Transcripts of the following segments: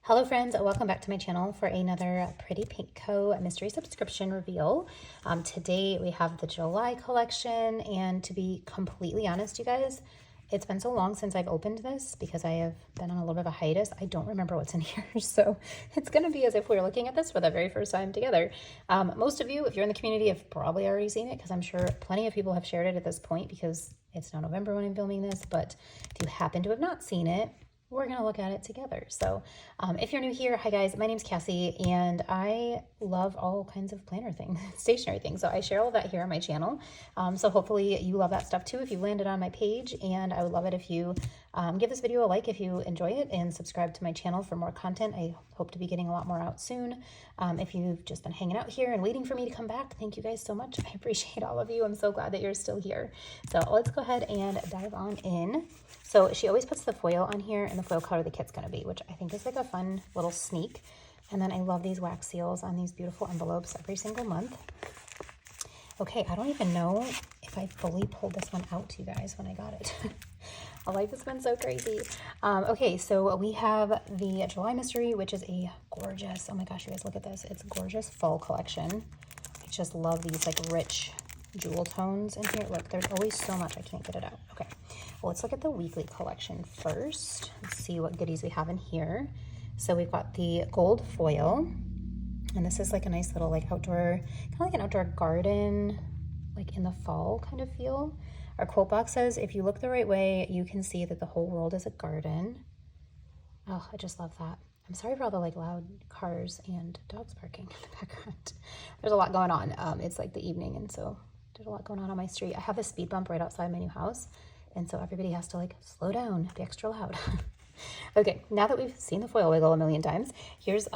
Hello friends, welcome back to my channel for another Pretty Pink Co. mystery subscription reveal. Today we have the July collection, and to be completely honest, you guys, it's been so long since I've opened this because I have been on a little bit of a hiatus. I don't remember what's in here, so it's going to be as if we're looking at this for the very first time together. Most of you, if you're in the community, have probably already seen it because I'm sure plenty of people have shared it at this point because it's now November when I'm filming this, but if you happen to have not seen it, we're going to look at it together. So if you're new here, hi guys, my name's Cassie and I love all kinds of planner things, stationery things. So I share all of that here on my channel. So hopefully you love that stuff too if you landed on my page, and I would love it if you give this video a like if you enjoy it, and subscribe to my channel for more content. I hope to be getting a lot more out soon. If you've just been hanging out here and waiting for me to come back, thank you guys so much. I appreciate all of you. I'm so glad that you're still here. So let's go ahead and dive on in. So she always puts the foil on here and the foil color the kit's going to be, which I think is like a fun little sneak. And then I love these wax seals on these beautiful envelopes every single month. Okay, I don't even know if I fully pulled this one out to you guys when I got it. Life has been so crazy. Okay, so we have the July Mystery, which is a gorgeous, oh my gosh, you guys, look at this. It's a gorgeous fall collection. I just love these like rich jewel tones in here. Look, there's always so much. I can't get it out. Okay, well, let's look at the weekly collection first. Let's see what goodies we have in here. So we've got the gold foil, and this is like a nice little like outdoor, kind of like an outdoor garden, like in the fall kind of feel. Our quote box says, if you look the right way, you can see that the whole world is a garden. Oh, I just love that. I'm sorry for all the like loud cars and dogs barking in the background. There's a lot going on. It's like the evening, and so there's a lot going on my street. I have a speed bump right outside my new house, and so everybody has to like slow down, be extra loud. Okay, now that we've seen the foil wiggle a million times, here's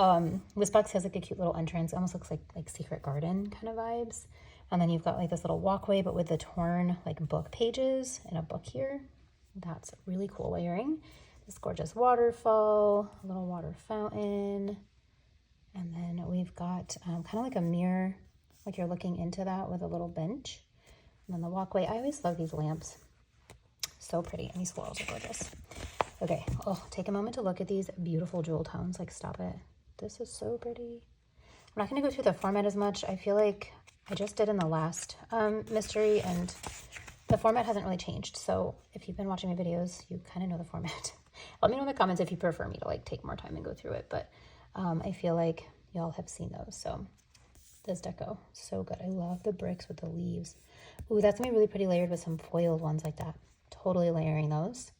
this box has like a cute little entrance. Almost looks like secret garden kind of vibes. And then you've got like this little walkway, but with the torn like book pages and a book here. That's really cool layering. This gorgeous waterfall, a little water fountain, and then we've got kind of like a mirror, like you're looking into that with a little bench. And then the walkway. I always love these lamps. So pretty. And these florals are gorgeous. Okay. Oh, take a moment to look at these beautiful jewel tones. Like, stop it. This is so pretty. I'm not going to go through the format as much. I feel like I just did in the last mystery, and the format hasn't really changed. So if you've been watching my videos, you kind of know the format. Let me know in the comments if you prefer me to like take more time and go through it. But I feel like y'all have seen those. So this deco, so good. I love the bricks with the leaves. Ooh, that's gonna be really pretty layered with some foiled ones like that. Totally layering those.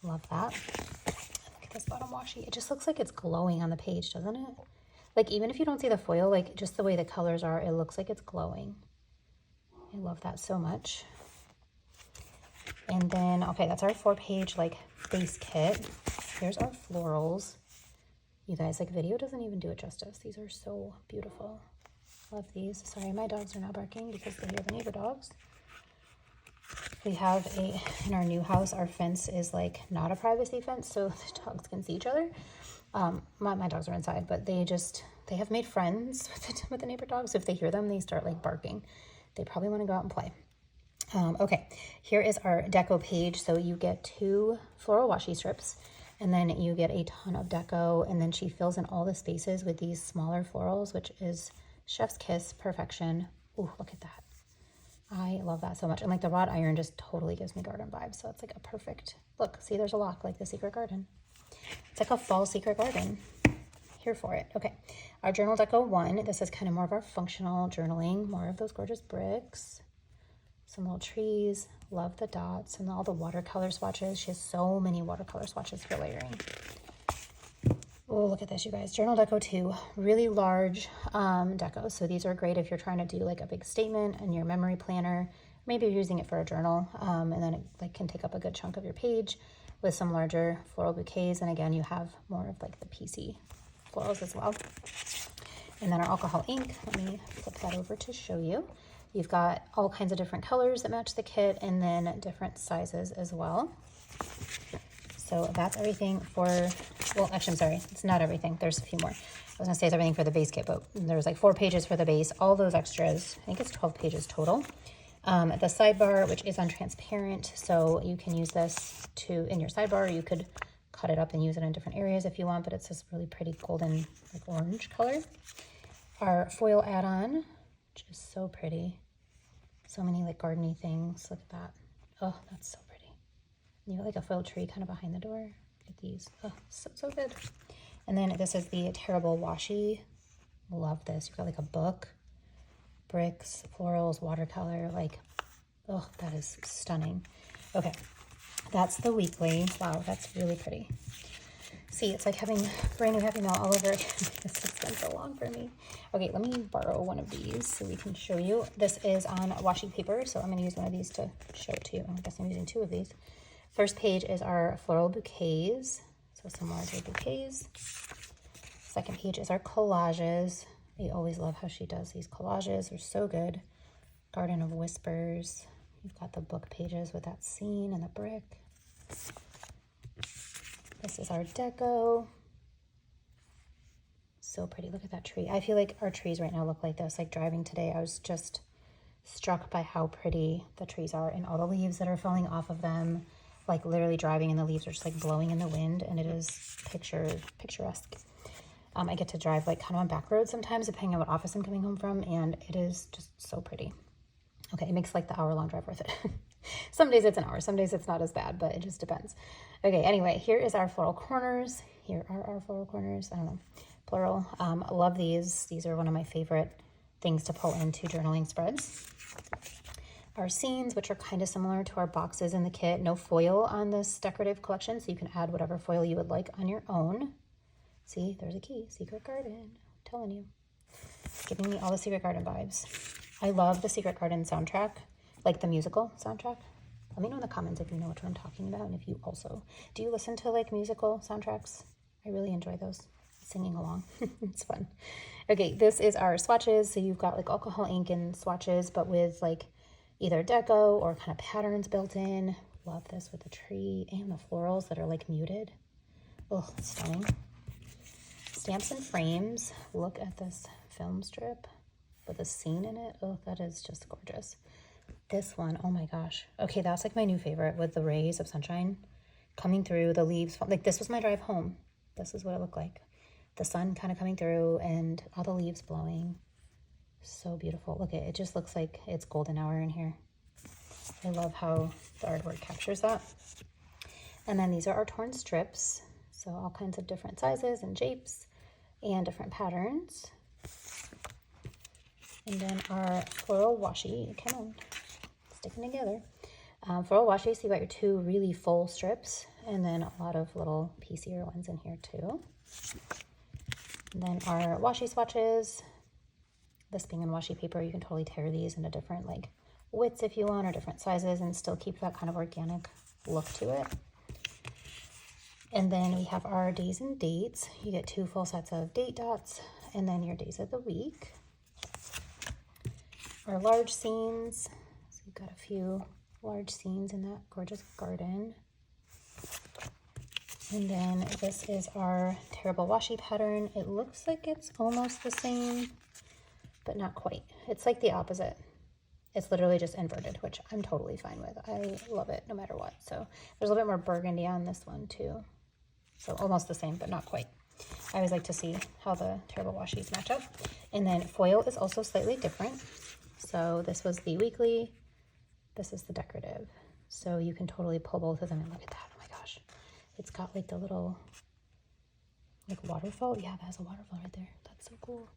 Love that. Look at this bottom washi. It just looks like it's glowing on the page, doesn't it? Like, even if you don't see the foil, like just the way the colors are, it looks like it's glowing. I love that so much. And then, okay, that's our 4-page like base kit. Here's our florals. You guys, like, video doesn't even do it justice. These are so beautiful. Love these. Sorry, my dogs are now barking because they hear the neighbor dogs. We have in our new house, our fence is like not a privacy fence, so the dogs can see each other. My dogs are inside, but they have made friends with the neighbor dogs. So if they hear them, they start like barking. They probably want to go out and play. Okay, here is our deco page. So you get 2 floral washi strips, and then you get a ton of deco, and then she fills in all the spaces with these smaller florals, which is chef's kiss perfection. Ooh, look at that. I love that so much. And like the wrought iron just totally gives me garden vibes. So it's like a perfect look. See, there's a lock like the secret garden. It's like a fall secret garden. Here for it. Okay, our journal deco 1. This is kind of more of our functional journaling, more of those gorgeous bricks, some little trees. Love the dots and all the watercolor swatches. She has so many watercolor swatches for layering. Oh, look at this, you guys. Journal deco 2, really large decos. So these are great if you're trying to do like a big statement in your memory planner. Maybe you're using it for a journal, and then it like can take up a good chunk of your page with some larger floral bouquets. And again, you have more of like the PC florals as well. And then our alcohol ink. Let me flip that over to show you. You've got all kinds of different colors that match the kit, and then different sizes as well. So that's everything for, well, actually, I'm sorry, it's not everything. There's a few more. I was gonna say it's everything for the base kit, but there's like 4 pages for the base. All those extras, I think it's 12 pages total. The sidebar, which is untransparent, so you can use this in your sidebar. You could cut it up and use it in different areas if you want, but it's this really pretty golden, like orange color. Our foil add-on, which is so pretty. So many like gardeny things. Look at that. Oh, that's so pretty. You got like a foil tree kind of behind the door. Look at these. Oh, so good. And then this is the Terrible Washi. Love this. You've got like a book, bricks, florals, watercolor. Like, oh, that is stunning. Okay, that's the weekly. Wow, that's really pretty. See, it's like having brand new Happy Mail all over again. This has been so long for me. Okay, let me borrow one of these so we can show you. This is on washi paper, so I'm going to use one of these to show it to you. I guess I'm using two of these. First page is our floral bouquets, so some larger bouquets. Second page is our collages. I always love how she does these collages. They're so good. Garden of Whispers. You've got the book pages with that scene and the brick. This is our deco. So pretty. Look at that tree. I feel like our trees right now look like this. Like driving today, I was just struck by how pretty the trees are and all the leaves that are falling off of them. Like literally driving and the leaves are just like blowing in the wind, and it is picturesque. I get to drive like kind of on back roads sometimes depending on what office I'm coming home from, and it is just so pretty. Okay, it makes like the hour-long drive worth it. Some days it's an hour, some days it's not as bad, but it just depends. Okay, anyway, here is our floral corners. Here are our floral corners. I don't know, plural. I love these. These are one of my favorite things to pull into journaling spreads. Our scenes, which are kind of similar to our boxes in the kit. No foil on this decorative collection, so you can add whatever foil you would like on your own. See, there's a key. Secret Garden. I'm telling you. It's giving me all the Secret Garden vibes. I love the Secret Garden soundtrack, like the musical soundtrack. Let me know in the comments if you know what I'm talking about, and if you also, do you listen to like musical soundtracks? I really enjoy those, singing along. It's fun. Okay, this is our swatches. So you've got like alcohol ink and swatches, but with like either deco or kind of patterns built in. Love this with the tree and the florals that are like muted. Oh, stunning. Stamps and frames. Look at this film strip with a scene in it. Oh, that is just gorgeous. This one, oh my gosh. Okay, that's like my new favorite with the rays of sunshine coming through, the leaves. Like this was my drive home. This is what it looked like. The sun kind of coming through and all the leaves blowing. So beautiful. Look, it just looks like it's golden hour in here. I love how the artwork captures that. And then these are our torn strips. So all kinds of different sizes and shapes and different patterns. And then our floral washi, come on, sticking together. Floral washi, so you got your two really full strips and then a lot of little piecier ones in here too. And then our washi swatches. This being in washi paper, you can totally tear these into different like widths if you want, or different sizes, and still keep that kind of organic look to it. And then we have our days and dates. You get two full sets of date dots and then your days of the week. Our large scenes. So you've got a few large scenes in that gorgeous garden. And then this is our terrible washi pattern. It looks like it's almost the same, but not quite. It's like the opposite. It's literally just inverted, which I'm totally fine with. I love it no matter what. So there's a little bit more burgundy on this one too. So almost the same, but not quite. I always like to see how the terrible washies match up. And then foil is also slightly different. So this was the weekly. This is the decorative. So you can totally pull both of them and look at that. Oh my gosh. It's got like the little like waterfall. Yeah, that has a waterfall right there. That's so cool.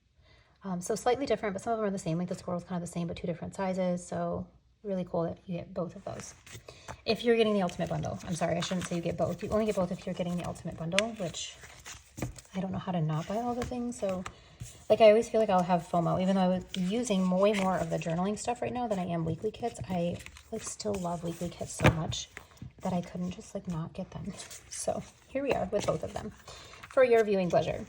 So slightly different, but some of them are the same. Like the squirrel's kind of the same, but two different sizes. So really cool that you get both of those. If you're getting the ultimate bundle, I'm sorry, I shouldn't say you get both. You only get both if you're getting the ultimate bundle, which I don't know how to not buy all the things. So like I always feel like I'll have FOMO, even though I was using way more of the journaling stuff right now than I am weekly kits. I like still love weekly kits so much that I couldn't just like not get them. So here we are with both of them for your viewing pleasure.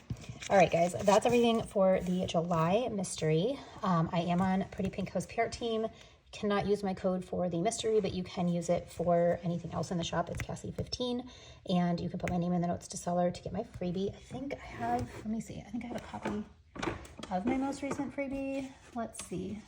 All right, guys, that's everything for the July mystery. I am on Pretty Pink Co's PR team. Cannot use my code for the mystery, but you can use it for anything else in the shop. It's Cassie15, and you can put my name in the notes to seller to get my freebie. I think I have, let me see, I think I have a copy of my most recent freebie. Let's see.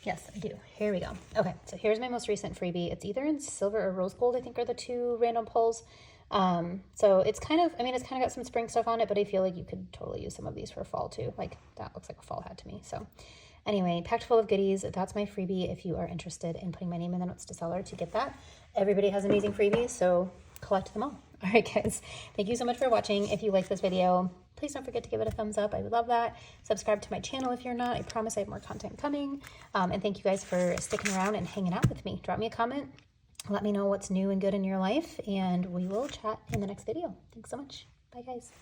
Yes, I do. Here we go. Okay, so here's my most recent freebie. It's either in silver or rose gold, I think are the two random pulls. So it's kind of, I mean, it's kind of got some spring stuff on it, but I feel like you could totally use some of these for fall too. Like that looks like a fall hat to me. So anyway, packed full of goodies. That's my freebie if you are interested in putting my name in the notes to seller to get that. Everybody has amazing freebies, so collect them all. All right, guys, thank you so much for watching. If you like this video, please don't forget to give it a thumbs up. I would love that. Subscribe to my channel if you're not. I promise I have more content coming. And thank you guys for sticking around and hanging out with me. Drop me a comment. Let me know what's new and good in your life, and we will chat in the next video. Thanks so much. Bye, guys.